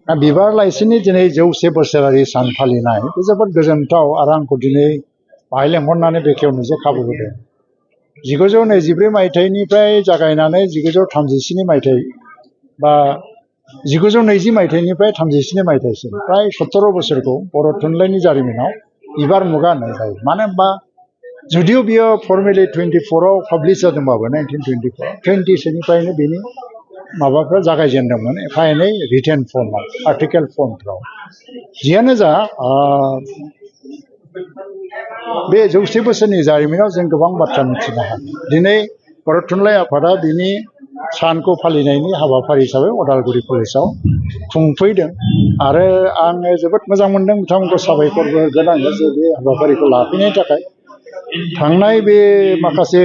बिबार लाइसिनि दिनै 100 बोसोरारि सान फालिनाय बे जोबोद गोजोनथाव आरो आंखौ दिनै बाहाय लेंहरनानै बेखेवनो जे खाबु होदों। 1924 मायथाइनिफ्राय जागायनानै 1937 मायथाइ बा 1920 मायथाइनिफ्राय 37 मायथाइसिम प्राय 17 बोसोरखौ बर' थुनलाइनि जारिमिनाव बिबार मुगा होननाय जायो। मानो होनबा जुदिও बियो फर्मेलि 24आव पाब्लिश जादोंबाबो 1924 20 सोनिफ्रायनो बेनि माबाफ्रा जागायजेनदोंमोन एफा एनै रिटेन फर्मआव आर्टिकेल फर्मफ्राव। जियानो जा बे 100 बोसोरनि जारिमिनाव जों गोबां बाथ्रा मिथिनो हायो। दिनै बर' थुनलाइ आफादा बिनि सानखौ फालिनायनि हाबाफारि हिसाबै अदालगुरि कलेजाव खुंफैदों आरो आङो जोबोद मोजां मोनदों, बिथांमोनखौ साबायखरबो होगोन जे बे हाबाफारिखौ लाफैनायनि थाखाय। थांनाय बे माखासे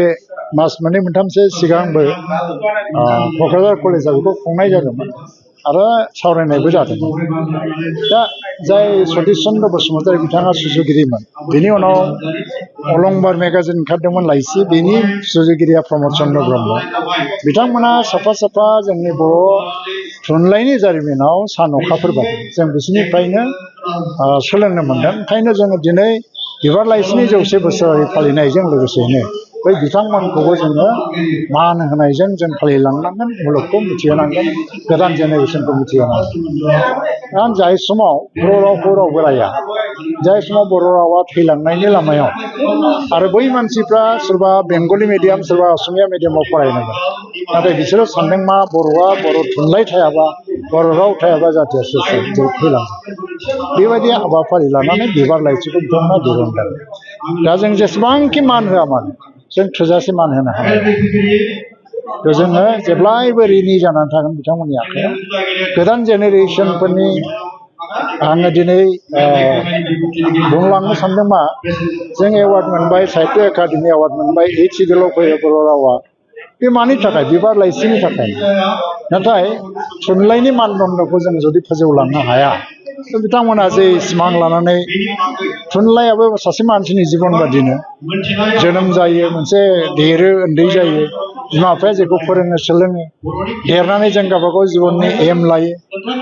मास मोननै मोनथामसो सिगांबो क'क्राझार कलेजाव बेखौ खुंनाय जादोंमोन आरो सावरायनायबो जादोंमोन। दा जाय सतिश चन्द्र बसुमतारी बिथाङा सुजुगिरिमोन, बिनि उनाव अलंबार मेगाजिन ओंखारदोंमोन लाइसि, बेनि सुजुगिरिया प्रमद चन्द्र ब्रह्म। बिथांमोना साफा साफा जोंनि बर' थुनलाइनि जारिमिनाव सान अखाफोर बायदि जों बिसोरनिफ्रायनो सोलोंनो मोनदों। ओंखायनो जोङो दिनै बिबार लाइसिनि 100 बोसोरारि फालिनायजों लोगोसेनो बै बिथांमोनखौबो जोङो मान होनायजों जों फालिलांनांगोन, मुलुगखौ मिथिहोनांगोन, गोदान जेनेरेसनखौ मिथिहोनांगोन। जाय समाव बर' रावखौ रावबो राया, जाय समाव बर' रावा थैलांनायनि लामायाव आरो बै मानसिफ्रा सोरबा बेंगलि मिडियाम सोरबा असमिया मिडियामाव फरायनांगोन, नाथाय बिसोरो सानदों मा बर'आ बर' थुनलाइ थायाबा बर' राव थायाबा जाथिया थैलांगोन। बेबायदि हाबाफारि लानानै बिबार लाइसिखौ बिथांमोना दिहुनदों। दा जों जेसेबांखि मान होआ मानो जों थोजासे मान होनो हाया। जोङो जेब्लायबो ऋणी जानानै थागोन बिथांमोननि आखायाव। गोदान जेनेरेसनफोरनि आङो दिनै बुंलांनो सानदों मा, जों एवार्ड मोनबाय, साहित्य एकाडेमि एवार्ड मोनबाय, 8 सिडिउलाव फैयो बर' रावा। बे मानि थाखाय? बिबार लाइसिनि थाखाय। नाथाय थुनलाइनि मानदण्डखौ जों जुदि फोजौलांनो हाया, बिथांमोना जे सिमां लानानै, थुनलाइयाबो सासे मानसिनि जिबन बादिनो जोनोम जायो, मोनसे देरो, उन्दै जायो, बिमा बिफाया जेखौ फोरोङो सोलोङो, देरनानै जों गावबागाव जिबननि एम लायो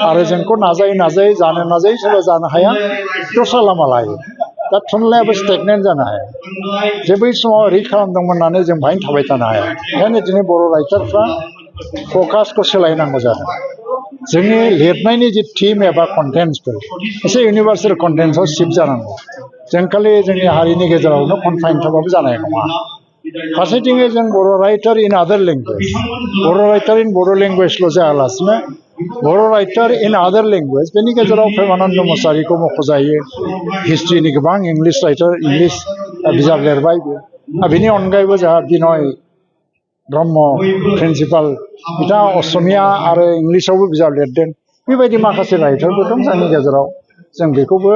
आरो जोंखौ नाजायै नाजायै जानो नाजायै सोरबा जानो हाया, दस्रा लामा लायो। दा थुनलाइयाबो स्टेगनेन्ट जानो हाया। जे बै समाव रिड खालामदोंमोन होननानै जों बाहायनो थाबाय थानो हाया। ओंखायनो दिनै बर' राइटारफ्रा फकासखौ सोलायनांगौ जादों। जोंनि लिरनायनि जि थिम एबा कन्टेन्ट्सफोर एसे इउनिभार्सेल कन्टेन्ट्सआव शिफ्ट जानांगौ। जों खालि जोंनि हारिनि गेजेरावनो कनफाइन थाबाबो जानाय नङा। फारसेथिङै जों बर' राइटार इन आदार लेंगुवेज, बर' राइटार इन बर' लेंगुवेजल' जायालासिनो बर' राइटार इन आदार लेंगुवेज, बेनि गेजेराव प्रेमानन्द मुसाहारिखौ मख'जायो। हिस्ट्रिनि गोबां इंलिश राइटार, इंलिश बिजाब लिरबाय। बेनि अनगायैबो जोंहा बिनय ब्रह्म प्रिन्सिपाल, बिथाङा असमिया आरो इंलिसावबो बिजाब लिरदों। बेबायदि माखासे राइटारफोर दं जोंनि गेजेराव। जों बेखौबो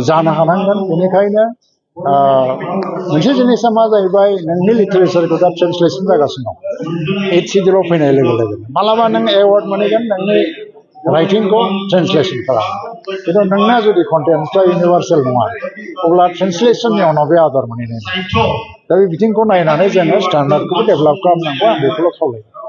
जानो हानांगोन। बेनिखायनो मोनसे जिनिसा मा जाहैबाय, नोंनि लिटारेचारखौ दा ट्रेन्सलेसन जागासिनो दं 8 सिडिउलाव फैनाय लोगो लोगोनो। मालाबा नों एवार्ड मोनहैगोन नोंनि राइटिंखौ ट्रेन्सलेसन खालाम, खिन्थु नोंना जुदि कन्टेन्टफ्रा इउनिभार्सेल नङा, अब्ला ट्रेन्सलेसननि उनाव बे आदर मोनहैनाय नङा। दा बे बिथिंखौ नायनानै जोङो स्टेन्डार्डखौबो डेभेलप खालामनांगौ, आं बेखौल' खावलायो।